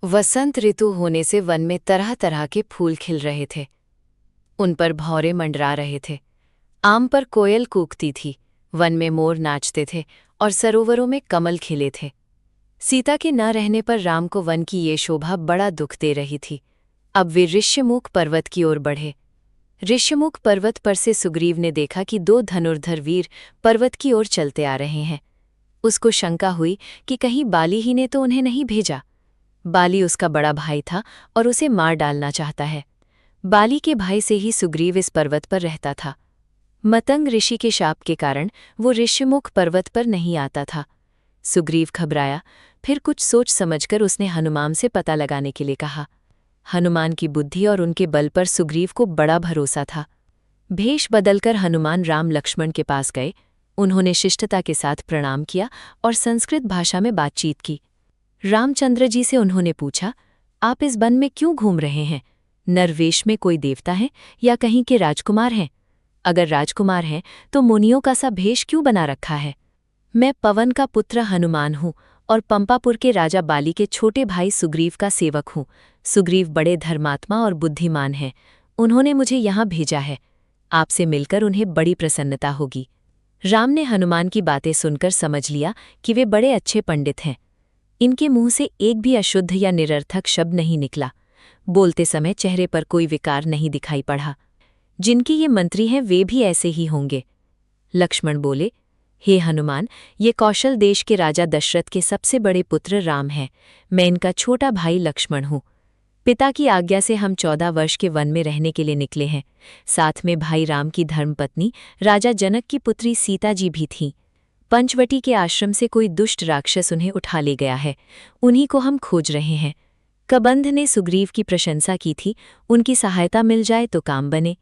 वसंत ऋतु होने से वन में तरह तरह के फूल खिल रहे थे। उन पर भौरे मंडरा रहे थे। आम पर कोयल कूकती थी, वन में मोर नाचते थे और सरोवरों में कमल खिले थे। सीता के न रहने पर राम को वन की ये शोभा बड़ा दुख दे रही थी। अब वे ऋष्यमुख पर्वत की ओर बढ़े। ऋष्यमुख पर्वत पर से सुग्रीव ने देखा कि दो धनुर्धर वीर पर्वत की ओर चलते आ रहे हैं। उसको शंका हुई कि कहीं बाली ही ने तो उन्हें नहीं भेजा। बाली उसका बड़ा भाई था और उसे मार डालना चाहता है। बाली के भाई से ही सुग्रीव इस पर्वत पर रहता था। मतंग ऋषि के शाप के कारण वो ऋष्यमुख पर्वत पर नहीं आता था। सुग्रीव घबराया, फिर कुछ सोच समझकर उसने हनुमान से पता लगाने के लिए कहा। हनुमान की बुद्धि और उनके बल पर सुग्रीव को बड़ा भरोसा था। भेष बदलकर हनुमान राम लक्ष्मण के पास गए। उन्होंने शिष्टता के साथ प्रणाम किया और संस्कृत भाषा में बातचीत की। रामचंद्र जी से उन्होंने पूछा, आप इस वन में क्यों घूम रहे हैं? नरवेश में कोई देवता है या कहीं के राजकुमार हैं? अगर राजकुमार हैं तो मुनियों का सा भेष क्यों बना रखा है? मैं पवन का पुत्र हनुमान हूँ और पंपापुर के राजा बाली के छोटे भाई सुग्रीव का सेवक हूँ। सुग्रीव बड़े धर्मात्मा और बुद्धिमान हैं। उन्होंने मुझे यहाँ भेजा है। आपसे मिलकर उन्हें बड़ी प्रसन्नता होगी। राम ने हनुमान की बातें सुनकर समझ लिया कि वे बड़े अच्छे पंडित हैं। इनके मुंह से एक भी अशुद्ध या निरर्थक शब्द नहीं निकला। बोलते समय चेहरे पर कोई विकार नहीं दिखाई पड़ा। जिनके ये मंत्री हैं वे भी ऐसे ही होंगे। लक्ष्मण बोले, हे हनुमान, ये कौशल देश के राजा दशरथ के सबसे बड़े पुत्र राम हैं। मैं इनका छोटा भाई लक्ष्मण हूँ। पिता की आज्ञा से हम 14 वर्ष के वन में रहने के लिए निकले हैं। साथ में भाई राम की धर्मपत्नी राजा जनक की पुत्री सीता जी भी थीं। पंचवटी के आश्रम से कोई दुष्ट राक्षस उन्हें उठा ले गया है। उन्हीं को हम खोज रहे हैं। कबंध ने सुग्रीव की प्रशंसा की थी, उनकी सहायता मिल जाए तो काम बने।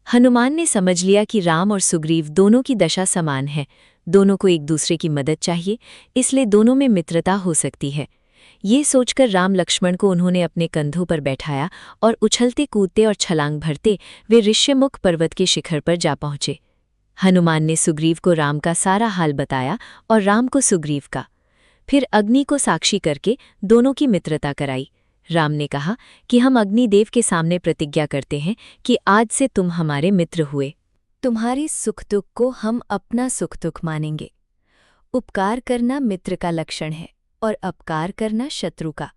हनुमान ने समझ लिया कि राम और सुग्रीव दोनों की दशा समान है। दोनों को एक दूसरे की मदद चाहिए, इसलिए दोनों में मित्रता हो सकती है। ये सोचकर राम लक्ष्मण को उन्होंने अपने कंधों पर बैठाया और उछलते कूदते और छलांग भरते वे ऋष्यमुख पर्वत के शिखर पर जा पहुंचे। हनुमान ने सुग्रीव को राम का सारा हाल बताया और राम को सुग्रीव का। फिर अग्नि को साक्षी करके दोनों की मित्रता कराई। राम ने कहा कि हम अग्निदेव के सामने प्रतिज्ञा करते हैं कि आज से तुम हमारे मित्र हुए। तुम्हारी सुख दुख को हम अपना सुख दुख मानेंगे। उपकार करना मित्र का लक्षण है और अपकार करना शत्रु का।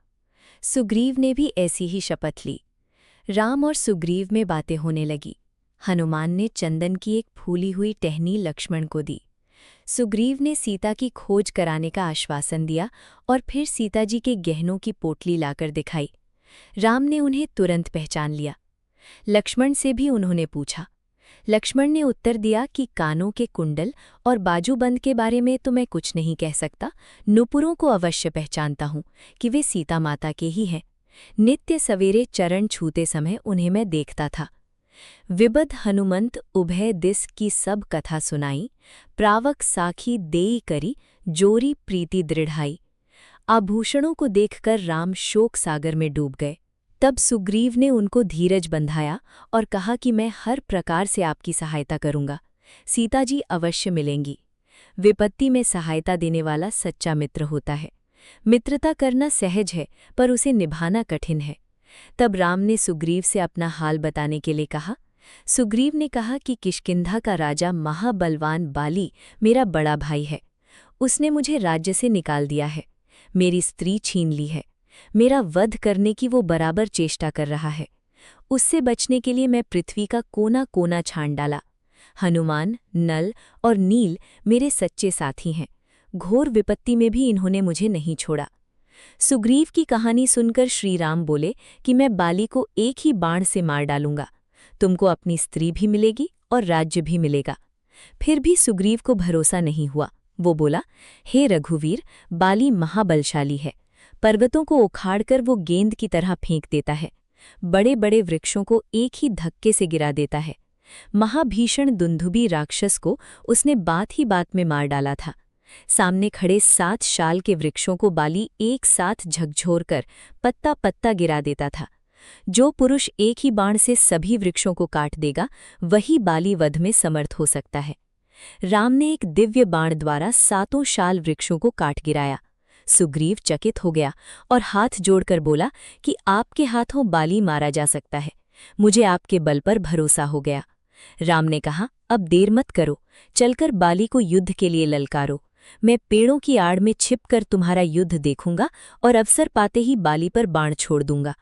सुग्रीव ने भी ऐसी ही शपथ ली। राम और सुग्रीव में बातें होने लगी। हनुमान ने चंदन की एक फूली हुई टहनी लक्ष्मण को दी। सुग्रीव ने सीता की खोज कराने का आश्वासन दिया और फिर सीताजी के गहनों की पोटली लाकर दिखाई। राम ने उन्हें तुरंत पहचान लिया। लक्ष्मण से भी उन्होंने पूछा। लक्ष्मण ने उत्तर दिया कि कानों के कुंडल और बाजूबंद के बारे में तो मैं कुछ नहीं कह सकता, नुपुरों को अवश्य पहचानता हूँ कि वे सीता माता के ही हैं। नित्य सवेरे चरण छूते समय उन्हें मैं देखता था। विबद हनुमंत उभय दिस की सब कथा सुनाई, प्रावक साखी देई करी, जोरी प्रीति दृढ़ाई। आभूषणों को देखकर राम शोक सागर में डूब गए। तब सुग्रीव ने उनको धीरज बंधाया और कहा कि मैं हर प्रकार से आपकी सहायता करूंगा। सीताजी अवश्य मिलेंगी। विपत्ति में सहायता देने वाला सच्चा मित्र होता है। मित्रता करना सहज है पर उसे निभाना कठिन है। तब राम ने सुग्रीव से अपना हाल बताने के लिए कहा। सुग्रीव ने कहा कि किष्किंधा का राजा महाबलवान बाली मेरा बड़ा भाई है। उसने मुझे राज्य से निकाल दिया है, मेरी स्त्री छीन ली है। मेरा वध करने की वो बराबर चेष्टा कर रहा है। उससे बचने के लिए मैं पृथ्वी का कोना कोना छान डाला। हनुमान, नल और नील मेरे सच्चे साथी हैं। घोर विपत्ति में भी इन्होंने मुझे नहीं छोड़ा। सुग्रीव की कहानी सुनकर श्री राम बोले कि मैं बाली को एक ही बाण से मार डालूंगा। तुमको अपनी स्त्री भी मिलेगी और राज्य भी मिलेगा। फिर भी सुग्रीव को भरोसा नहीं हुआ। वो बोला, हे रघुवीर, बाली महाबलशाली है। पर्वतों को उखाड़कर वो गेंद की तरह फेंक देता है। बड़े बड़े वृक्षों को एक ही धक्के से गिरा देता है। महाभीषण दुंदुभी राक्षस को उसने बात ही बात में मार डाला था। सामने खड़े 7 शाल के वृक्षों को बाली एक साथ झकझोरकर पत्ता पत्ता गिरा देता था। जो पुरुष एक ही बाण से सभी वृक्षों को काट देगा वही बाली वध में समर्थ हो सकता है। राम ने एक दिव्य बाण द्वारा 7 शाल वृक्षों को काट गिराया। सुग्रीव चकित हो गया और हाथ जोड़कर बोला कि आपके हाथों बाली मारा जा सकता है। मुझे आपके बल पर भरोसा हो गया। राम ने कहा, अब देर मत करो, चलकर बाली को युद्ध के लिए ललकारो। मैं पेड़ों की आड़ में छिपकर तुम्हारा युद्ध देखूंगा और अवसर पाते ही बाली पर बाण छोड़ दूंगा।